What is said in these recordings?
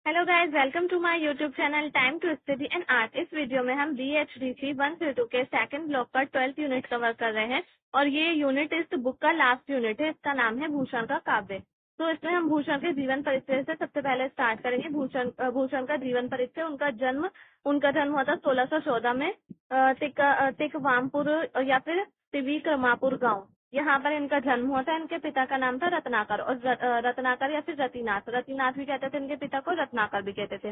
Hello guys, welcome to my YouTube channel time to study and art. इस वीडियो में हम BHDC 132 के सेकंड ब्लॉक का 12th यूनिट कवर कर रहे हैं और ये यूनिट इस बुक का लास्ट यूनिट है। इसका नाम है भूषण का काव्य। तो इसमें हम भूषण के जीवन परिचय से सबसे पहले स्टार्ट करेंगे। भूषण का जीवन परिचय। उनका जन्म हुआ था 1614 में तिकवामपुर या फिर त्रिविक्रमापुर गाँव, यहाँ पर इनका जन्म हुआ था। इनके पिता का नाम था रत्नाकर और रत्नाकर या फिर रतिनाथ भी कहते थे इनके पिता को, रत्नाकर भी कहते थे।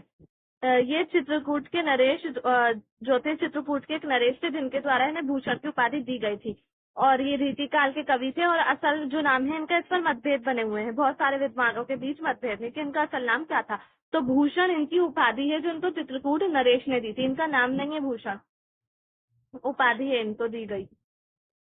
ये चित्रकूट के नरेश जो थे, चित्रकूट के एक नरेश थे जिनके द्वारा इन्हें भूषण की उपाधि दी गई थी और ये रीति काल के कवि थे। और असल जो नाम है इनका, इस पर मतभेद बने हुए हैं, बहुत सारे विद्वानों के बीच मतभेद है कि इनका असल नाम क्या था। तो भूषण इनकी उपाधि है जो इनको चित्रकूट नरेश ने दी थी। इनका नाम नहीं है भूषण, उपाधि है इनको दी गई।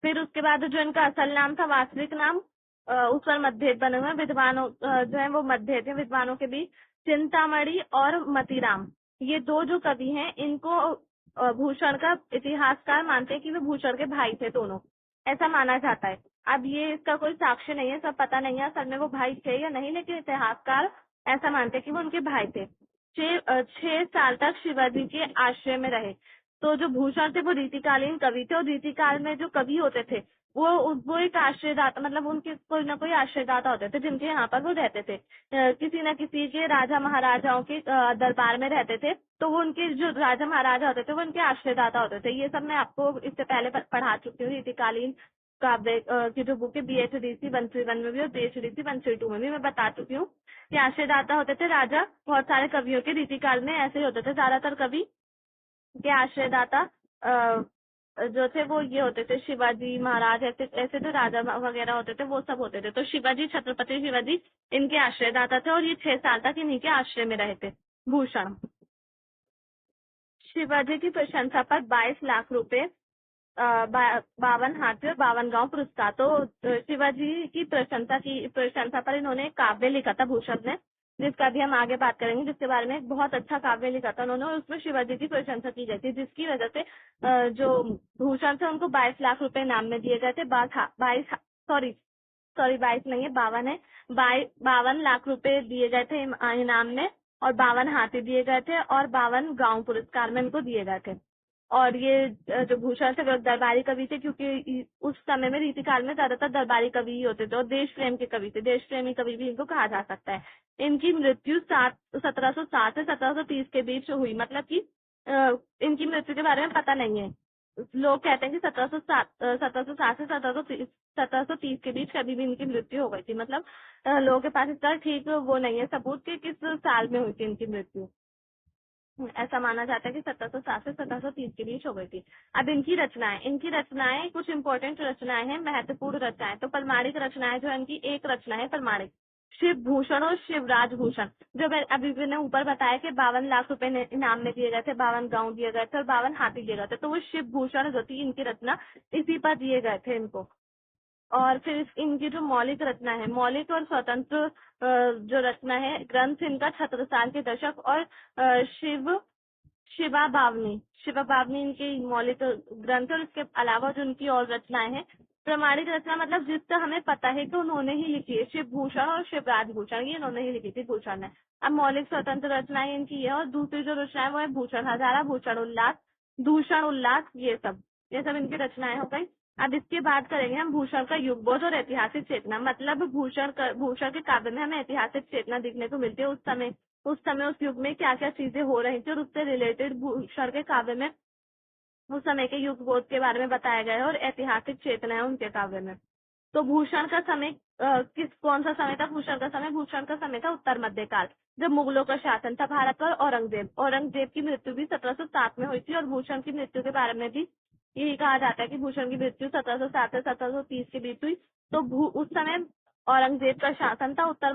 फिर उसके बाद जो इनका असल नाम था, वास्तविक नाम, उस पर मतभेद बने हुए विद्वानों जो है वो मतभेद है विद्वानों के बीच। चिंतामणि और मतीराम, ये दो जो कवि हैं, इनको भूषण का इतिहासकार मानते हैं कि वे भूषण के भाई थे दोनों, ऐसा माना जाता है। अब ये इसका कोई साक्ष्य नहीं है, सब पता नहीं है असल में वो भाई थे या नहीं, लेकिन इतिहासकार ऐसा मानते हैं कि वो उनके भाई थे। 6 साल तक शिवाजी के आश्रय में रहे। तो जो भूषण थे वो रीतिकालीन कवि थे और रीतिकाल में जो कवि होते थे वो एक आश्रयदाता, मतलब उनके कोई ना कोई आश्रयदाता होते थे जिनके यहाँ पर वो रहते थे। किसी न किसी के राजा महाराजाओं के दरबार में रहते थे, तो वो उनके जो राजा महाराजा होते थे वो उनके आश्रयदाता होते थे। ये सब मैं आपको इससे पहले पढ़ा चुकी हूँ। रीतिकालीन काव्य की जो बुक है BHDC 131 में भी और BHDC 132 में भी मैं बता चुकी हूँ कि आश्रयदाता होते थे राजा। बहुत सारे कवियों के रीतिकाल में ऐसे ही होते थे। ज्यादातर कवि के आश्रयदाता जो थे वो ये होते थे, शिवाजी महाराज, ऐसे ऐसे जो राजा वगैरह होते थे वो सब होते थे। तो शिवाजी, छत्रपति शिवाजी इनके आश्रयदाता थे और ये 6 साल तक इन्हीं के आश्रय में रहे थे भूषण। शिवाजी की प्रशंसा पर 22 लाख रुपए, 52 हाथी और 52 गांव पुरस्कार। तो शिवाजी की प्रशंसा पर इन्होंने एक काव्य लिखा था भूषण ने, जिसका भी हम आगे बात करेंगे, जिसके बारे में एक बहुत अच्छा काव्य लिखा था उन्होंने। उसमें शिवाजी की प्रशंसा की गई थी, जिसकी वजह से जो भूषण थे उनको 22 लाख रुपए इनाम में दिए गए थे। 22 नहीं है, 52 है। 52 लाख रुपए दिए गए थे इनाम में और 52 हाथी दिए गए थे और 52 गांव पुरस्कार में इनको दिए गए थे। और ये जो भूषण थे वो दरबारी कवि थे, क्योंकि उस समय में रीतिकाल में ज्यादातर दरबारी कवि ही होते थे और देश प्रेम के कवि थे। देश प्रेमी कवि भी इनको कहा जा सकता है। इनकी मृत्यु 1707 से 1730 के बीच हुई, मतलब कि इनकी मृत्यु के बारे में पता नहीं है। लोग कहते हैं कि 1707 से 1730 के बीच कभी भी इनकी मृत्यु हो गई थी। मतलब लोगों के पास इसका ठीक वो नहीं है सबूत कि किस साल में हुई थी इनकी मृत्यु। ऐसा माना जाता है कि 1707 से 1730 के बीच हो गई थी। अब इनकी रचनाएं कुछ इंपॉर्टेंट रचनाएं हैं, महत्वपूर्ण रचनाएं। तो परमाणिक रचनाएं जो इनकी, एक रचना है परमाणिक, शिव भूषण और शिवराज भूषण। जो मैंने ऊपर बताया कि 52 लाख रुपए इनाम में दिए गए थे, 52 गांव दिए गए थे और 52 हाथी दिए गए थे। तो वो शिव भूषण जो थी इनकी रचना, इसी पर दिए गए थे इनको। और फिर इनकी जो मौलिक रचना है, मौलिक और स्वतंत्र जो रचना है, ग्रंथ इनका छत्रसाल के दशक और शिवा बावनी इनकी मौलिक ग्रंथ। और इसके अलावा जो उनकी और रचनाएं हैं, प्रमाणिक रचना मतलब जिसका हमें पता है कि उन्होंने ही लिखी है, शिव भूषण और शिवराज भूषण, ये इन्होंने ही लिखी थी भूषण ने। अब मौलिक स्वतंत्र रचनाएं इनकी है और दूसरी जो रचना है वो है भूषण हजारा, भूषण उल्लास, दूषण उल्लास, ये सब इनकी रचनाएं हो गई। अब इसके बाद करेंगे हम भूषण का युगबोध और ऐतिहासिक चेतना। मतलब भूषण के काव्य में हमें ऐतिहासिक चेतना दिखने को मिलती है। उस समय उस युग में क्या क्या चीजें हो रही थी और उससे रिलेटेड भूषण के काव्य में उस समय के युग बोध के बारे में बताया गया है और ऐतिहासिक चेतना है उनके काव्य में। तो भूषण का समय कौन सा समय था? भूषण का समय था उत्तर मध्यकाल, जब मुगलों का शासन था भारत पर। औरंगजेब की मृत्यु भी 1707 में हुई थी और भूषण की मृत्यु के बारे में भी यही कहा जाता है कि भूषण की मृत्यु 1707 से 1730 के बीच हुई। तो उस समय औरंगजेब का शासन था, उत्तर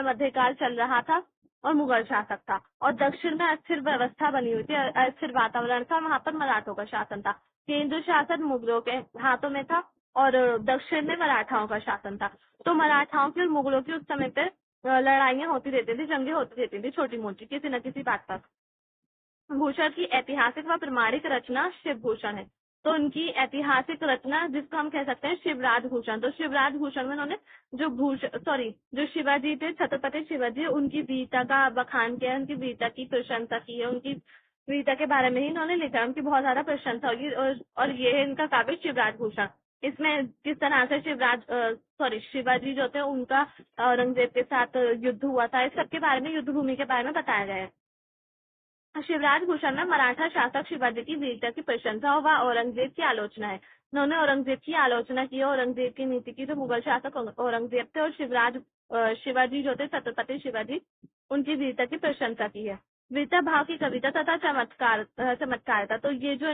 मध्यकाल चल रहा था और मुगल शासक था। और दक्षिण में अस्थिर व्यवस्था बनी हुई थी, अस्थिर वातावरण था, वहां पर मराठों का शासन था। केंद्र शासन मुगलों के हाथों में था और दक्षिण में मराठाओं का शासन था। तो मराठाओं की और मुगलों की उस समय पे लड़ाइयां होती रहती थी, जंगे होती रहती थी, छोटी मोटी, किसी न किसी बात पर। भूषण की ऐतिहासिक व प्रमाणिक रचना शिव भूषण है। तो उनकी ऐतिहासिक रचना जिसको हम कह सकते हैं शिवराज भूषण। तो शिवराज भूषण में उन्होंने जो शिवाजी थे, छत्रपति शिवाजी, उनकी वीरता का बखान किया है, उनकी वीरता की प्रशंसा की है, उनकी वीरता के बारे में ही इन्होंने लिखा है, उनकी बहुत ज्यादा प्रशंसा होगी। और ये है इनका काव्य शिवराज भूषण। इसमें किस तरह से शिवाजी जो थे उनका औरंगजेब के साथ युद्ध हुआ था, इस सबके बारे में, युद्ध भूमि के बारे में बताया गया है। शिवराज भूषण में मराठा शासक शिवाजी की वीरता की प्रशंसा व औरंगजेब की आलोचना है। उन्होंने औरंगजेब की आलोचना की, औरंगजेब की नीति की, जो मुगल शासक औरंगजेब थे, और शिवाजी जो थे, छत्रपति शिवाजी, उनकी वीरता की प्रशंसा की है। वीरता भाव की कविता तथा चमत्कार था। तो ये जो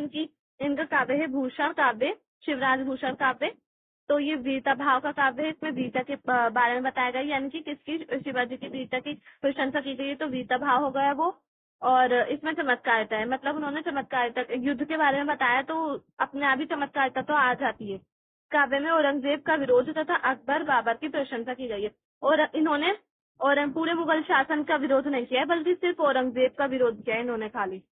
इनका काव्य है भूषण काव्य, शिवराज भूषण काव्य, तो ये वीरता भाव का काव्य है। इसमें वीरता के बारे में बताया गया, यानी कि किसकी, शिवाजी की वीरता की प्रशंसा की गई है, तो वीरता भाव हो गया वो। और इसमें चमत्कारिता है, मतलब उन्होंने चमत्कारिता, युद्ध के बारे में बताया, तो अपने आप ही चमत्कारिता तो आ जाती है। काव्य में औरंगजेब का विरोध तथा अकबर बाबर की प्रशंसा की गई है। और इन्होंने और पूरे मुगल शासन का विरोध नहीं किया है, बल्कि सिर्फ औरंगजेब का विरोध किया है इन्होंने खाली।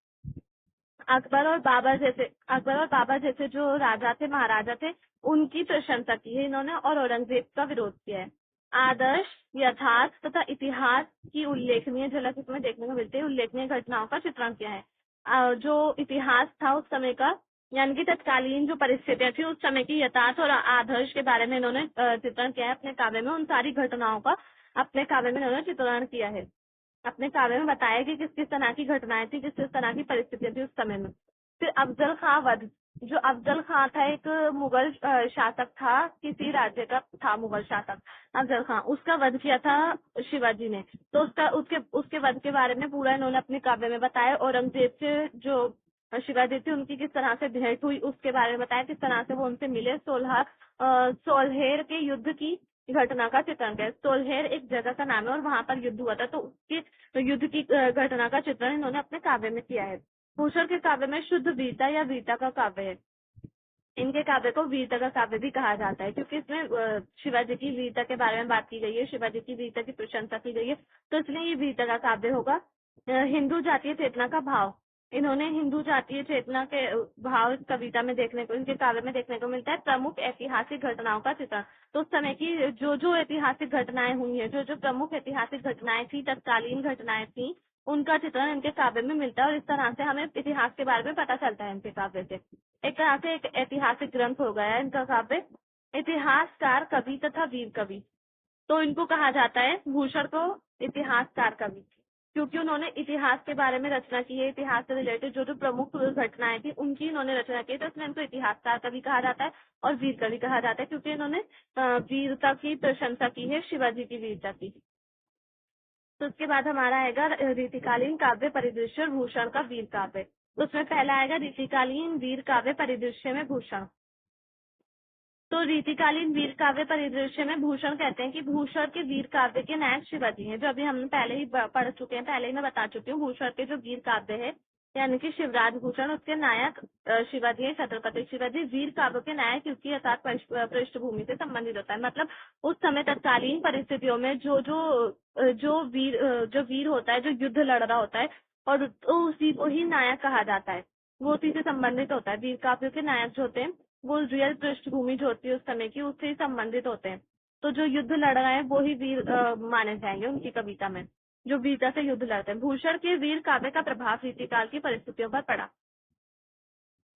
अकबर और बाबर जैसे जो राजा थे, महाराजा थे, उनकी प्रशंसा की है इन्होंने, और औरंगजेब का विरोध किया है। आदर्श, यथार्थ तथा इतिहास की उल्लेखनीय झलक इसमें देखने को मिलती है। उल्लेखनीय घटनाओं का चित्रण किया है। जो इतिहास था उस समय का, यानी कि तत्कालीन जो परिस्थितियां थी उस समय की, यथार्थ और आदर्श के बारे में इन्होंने चित्रण किया है अपने काव्य में। उन सारी घटनाओं का अपने काव्य में इन्होंने चित्रण किया है। अपने काव्य में बताया कि किस किस तरह की घटनाएं थी, किस किस तरह की परिस्थितियां थी उस समय में। फिर अफजल खां वध। जो अफजल खां था, एक मुगल शासक था, किसी राज्य का था मुगल शासक अफजल खां, उसका वध किया था शिवाजी ने। तो उसके उसके वध के बारे में पूरा इन्होंने अपने काव्य में बताया। औरंगजेब से जो शिवाजी थे उनकी किस तरह से भेंट हुई उसके बारे में बताया, किस तरह से वो उनसे मिले। सोलहेर के युद्ध की घटना का चित्रण किया। सोलहेर एक जगह का नाम है और वहां पर युद्ध हुआ था, तो उसके युद्ध की घटना का चित्रण इन्होंने अपने काव्य में किया है। भूषण के काव्य में शुद्ध वीरता या वीरता का काव्य है। इनके काव्य को वीरता का काव्य भी कहा जाता है, क्योंकि इसमें शिवाजी की वीरता के बारे में बात की गई है, शिवाजी की वीरता की प्रशंसा की गई है, तो इसलिए ये वीरता का काव्य होगा। हिंदू जातीय चेतना का भाव। इन्होंने हिंदू जातीय चेतना के भाव इस कविता में देखने को, इनके काव्य में देखने को मिलता है। प्रमुख ऐतिहासिक घटनाओं का चित्रण। तो उस समय की जो जो ऐतिहासिक घटनाएं हुई है, जो जो प्रमुख ऐतिहासिक घटनाएं थी, तत्कालीन घटनाएं थी, उनका चित्रण इनके काव्य में मिलता है। और इस तरह से हमें इतिहास के बारे में पता चलता है इनके काव्य से। एक तरह से एक ऐतिहासिक ग्रंथ हो गया है इनका काव्य। इतिहासकार, कवि तथा वीर कवि। तो इनको कहा जाता है, भूषण को, इतिहासकार कवि, क्योंकि उन्होंने इतिहास के बारे में रचना की है। इतिहास से रिलेटेड जो जो प्रमुख घटनाएं थी उनकी इन्होंने रचना की है, तो इसमें इनको इतिहासकार कवि कहा जाता है और वीर कवि कहा जाता है, क्योंकि इन्होंने वीरता की प्रशंसा की है, शिवाजी की वीरता की। तो उसके बाद हमारा आएगा रीतिकालीन काव्य परिदृश्य और भूषण का वीर काव्य। तो उसमें पहला आएगा रीतिकालीन वीर काव्य परिदृश्य में भूषण। तो रीतिकालीन वीर काव्य परिदृश्य में भूषण कहते हैं कि भूषण के वीर काव्य के नायक शिवाजी हैं, जो अभी हमने पहले ही पढ़ चुके हैं, पहले ही मैं बता चुकी हूँ। भूषण के जो वीर काव्य है, यानी कि शिवराज भूषण, उसके नायक शिवाजी है, छत्रपति शिवाजी। वीर काव्य के नायक क्योंकि यथार्थ पृष्ठभूमि से संबंधित होता है, मतलब उस समय तत्कालीन परिस्थितियों में जो वीर होता है, जो युद्ध लड़ रहा होता है, और तो उसी को ही नायक कहा जाता है, वो उसी से संबंधित होता है। वीर काव्यों के नायक जो होते हैं वो रियल पृष्ठभूमि जो होती है उस समय की, उससे ही संबंधित होते हैं। तो जो युद्ध लड़ रहे हैं वो ही वीर माने जाएंगे उनकी कविता में, जो वीरता से युद्ध लड़ते हैं। भूषण के वीर काव्य का प्रभाव रीतिकाल की परिस्थितियों पर पड़ा।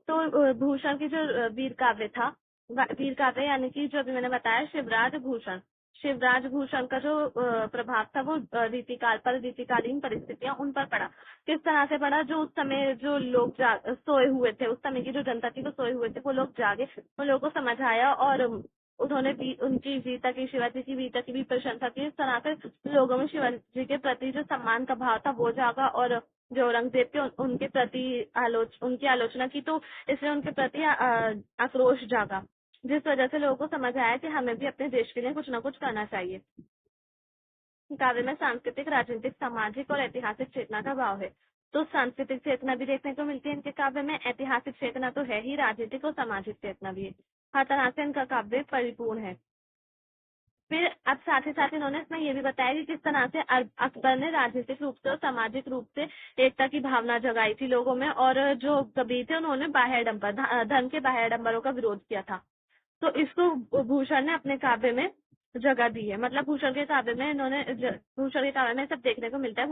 तो भूषण की जो वीर काव्य था, वीर काव्य यानी कि जो अभी मैंने बताया शिवराज भूषण का जो प्रभाव था वो रीतिकाल पर, रीतिकालीन परिस्थितियां उन पर पड़ा। किस तरह से पड़ा? जो उस समय जो लोग सोए हुए थे, उस समय की जो जनता थी वो सोए हुए थे, वो लोग जागे, उन लोगों को समझ आया और उन्होंने भी उनकी वीरता की, शिवाजी की वीरता की भी प्रशंसा की। इस तरह से लोगों में शिवाजी के प्रति जो सम्मान का भाव था वो जागा, और जो औरंगजेब के उनके प्रति उनकी आलोचना की, तो इसलिए उनके प्रति आक्रोश जागा, जिस वजह से लोगों को समझ आया कि हमें भी अपने देश के लिए कुछ न कुछ करना चाहिए। काव्य में सांस्कृतिक, राजनीतिक, सामाजिक और ऐतिहासिक चेतना का भाव है। तो सांस्कृतिक चेतना भी देखने को मिलती है इनके काव्य में, ऐतिहासिक चेतना तो है ही, राजनीतिक और सामाजिक चेतना भी है। हर तरह से इनका काव्य परिपूर्ण है। फिर अब साथ ही साथ इन्होंने इसमें ये भी बताया कि किस तरह से अकबर ने राजनीतिक रूप से और सामाजिक रूप से एकता की भावना जगाई थी लोगों में, और जो कबीर थे उन्होंने बाह्य आडंबर, धन के बाह्य आडंबरों का विरोध किया था। तो इसको भूषण ने अपने काव्य में जगह दी है। मतलब भूषण के काव्य में भूषण के काव्य में सब देखने को मिलता है।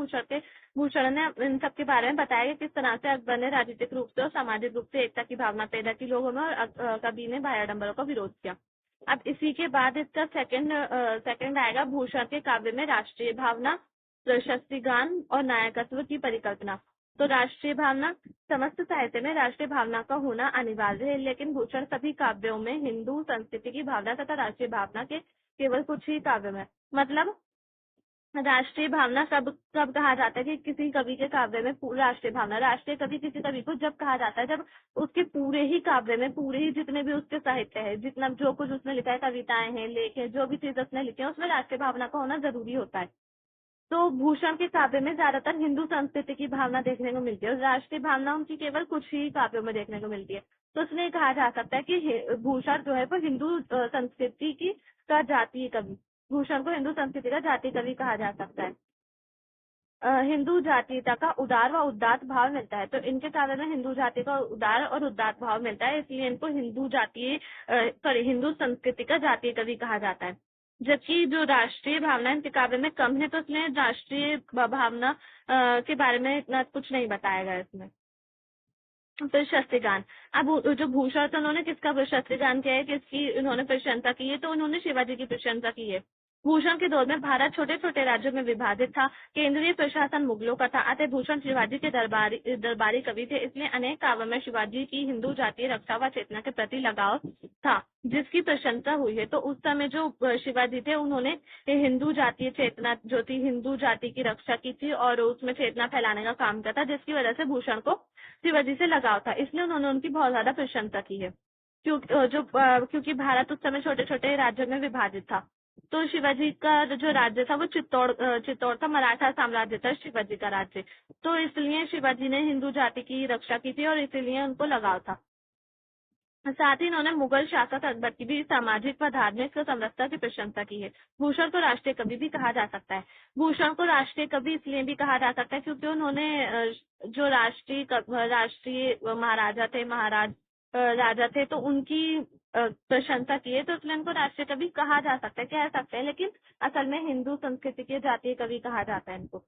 भूषण ने इन सब के बारे में बताया कि किस तरह से अकबर ने राजनीतिक रूप से और सामाजिक रूप से एकता की भावना पैदा की लोगों में, और कवि ने भाई आडम्बरों का विरोध किया। अब इसी के बाद इसका सेकंड आएगा भूषण के काव्य में राष्ट्रीय भावना, प्रशस्ति गान और नायकत्व की परिकल्पना। तो राष्ट्रीय भावना, समस्त साहित्य में राष्ट्रीय भावना का होना अनिवार्य है, लेकिन भूषण सभी काव्यों में हिंदू संस्कृति की भावना तथा राष्ट्रीय भावना के केवल कुछ ही काव्य में, मतलब राष्ट्रीय भावना कब कब कहा जाता है कि किसी कवि के काव्य में राष्ट्रीय भावना, राष्ट्रीय कवि किसी कवि को जब कहा जाता है जब उसके पूरे ही काव्य में, पूरे ही जितने भी उसके साहित्य है, जितना जो कुछ उसने लिखा है, कविताएं हैं, लेख है, जो भी चीज उसने लिखी है, उसमें राष्ट्रीय भावना का होना जरूरी होता है। तो भूषण के काव्य में ज्यादातर हिंदू संस्कृति की भावना देखने को मिलती है और राष्ट्रीय भावना उनकी केवल कुछ ही काव्यों में देखने को मिलती है। तो इसलिए कहा जा सकता है कि भूषण जो है वो हिंदू संस्कृति की का जातीय कवि, भूषण को हिंदू संस्कृति का जातीय कवि कहा जा सकता है। हिंदू जातीयता का उदार व उदात्त भाव मिलता है। तो इनके काव्य में हिंदू जाति का उदार और उदात्त भाव मिलता है, इसलिए इनको हिंदू संस्कृति का जातीय कवि कहा जाता है। जबकि जो राष्ट्रीय भावना इनके काव्य में कम है, तो इसलिए राष्ट्रीय भावना के बारे में इतना कुछ नहीं बताया गया इसमें। प्रशस्ति गान, अब जो भूषण तो उन्होंने किसका प्रशस्ति गान किया है, किसकी उन्होंने प्रशंसा की है, तो उन्होंने शिवाजी की प्रशंसा की है। भूषण के दौर में भारत छोटे छोटे राज्यों में विभाजित था, केंद्रीय प्रशासन मुगलों का था, अतः भूषण शिवाजी के दरबारी कवि थे, इसलिए अनेक काव्यों में शिवाजी की हिंदू जातीय रक्षा व चेतना के प्रति लगाव था, जिसकी प्रशंसा हुई है। तो उस समय जो शिवाजी थे, उन्होंने हिंदू जातीय चेतना जो थी, हिंदू जाति की रक्षा की थी और उसमें चेतना फैलाने का काम किया था, जिसकी वजह से भूषण को शिवाजी से लगाव था, इसलिए उन्होंने उनकी बहुत ज्यादा प्रशंसा की है। क्योंकि भारत उस समय छोटे छोटे राज्यों में विभाजित था। तो शिवाजी का जो राज्य था वो चित्तौड़ का मराठा साम्राज्य था, शिवाजी का राज्य। तो इसलिए शिवाजी ने हिंदू जाति की रक्षा की थी और इसीलिए उनको लगाव था। साथ ही इन्होंने मुगल शासक अकबर की भी सामाजिक व धार्मिक समरसता की प्रशंसा की है। भूषण को राष्ट्रीय कवि भी कहा जा सकता है। भूषण को राष्ट्रीय कवि इसलिए भी कहा जा सकता है क्योंकि उन्होंने जो राष्ट्रीय महाराजा थे, राजा थे, तो उनकी प्रशंसा की है, तो इसलिए उनको राष्ट्रीय कवि कहा जा सकता है, कह सकते हैं, लेकिन असल में हिंदू संस्कृति के जातीय कवि कहा जाता है इनको।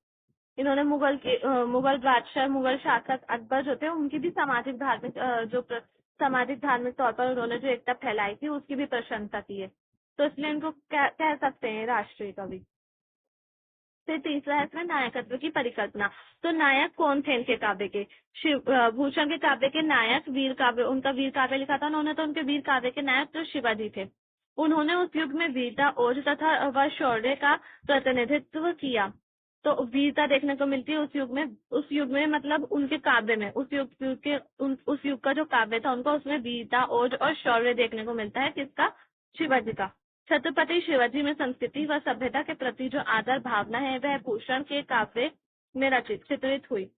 इन्होंने मुगल बादशाह, मुगल शासक अकबर जो थे, उनकी भी सामाजिक धार्मिक तौर पर उन्होंने जो एकता फैलाई थी उसकी भी प्रशंसा की है, तो इसलिए इनको कह सकते हैं राष्ट्रीय कवि। फिर तीसरा है इसमें नायकत्व की परिकल्पना। तो नायक कौन थे इनके काव्य के? भूषण के काव्य के नायक वीर काव्य, उनका वीर काव्य लिखा था उन्होंने, तो उनके वीर काव्य के नायक तो शिवाजी थे। उन्होंने उस युग में वीरता, ओज तथा व शौर्य का प्रतिनिधित्व किया। तो वीरता देखने को मिलती है उस युग में मतलब उनके काव्य में, उस युग का जो काव्य था उनका, उसमें वीरता, ओज और शौर्य देखने को मिलता है। किसका? शिवाजी का। छत्रपति शिवाजी में संस्कृति व सभ्यता के प्रति जो आदर भावना है वह भूषण के काव्य में चित्रित हुई।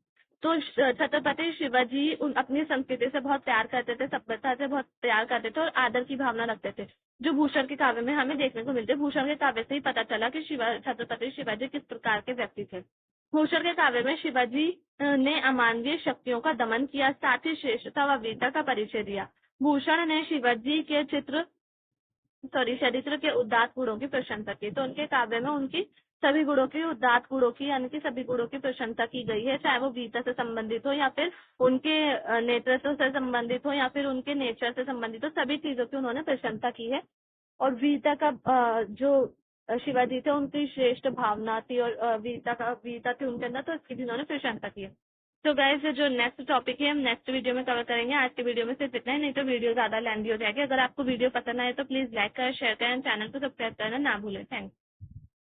तो छत्रपति शिवाजी अपनी संस्कृति से बहुत प्यार करते थे, सभ्यता से बहुत प्यार करते थे और आदर की भावना रखते थे, जो भूषण के काव्य में हमें देखने को मिलते। भूषण के काव्य से ही पता चला कि छत्रपति शिवाजी किस प्रकार के व्यक्ति थे। भूषण के काव्य में शिवाजी ने अमानवीय शक्तियों का दमन किया, साथ ही श्रेष्ठता व वीरता का परिचय दिया। भूषण ने शिवाजी के चरित्र के उदात्त गुणों की प्रशंसा की। तो उनके काव्य में उनकी सभी गुणों की, उदात्त गुणों की, यानी कि सभी गुणों की प्रशंसा की गई है, चाहे वो वीरता से संबंधित हो या फिर उनके नेतृत्व से संबंधित हो या फिर उनके नेचर से संबंधित हो, सभी चीजों की उन्होंने प्रशंसा की है। और वीरता का जो शिवाजी थे उनकी श्रेष्ठ भावना थी और वीरता थी उनके अंदर, तो इसकी भी उन्होंने प्रशंसा की है। तो गाइस, जो नेक्स्ट टॉपिक है हम नेक्स्ट वीडियो में कवर करेंगे। आज के वीडियो में सिर्फ इतना ही, नहीं तो वीडियो ज्यादा लेंथी हो जाएगी। अगर आपको वीडियो पसंद आए तो प्लीज लाइक करें, शेयर करें, चैनल को सब्सक्राइब करना ना भूलें। थैंक्स।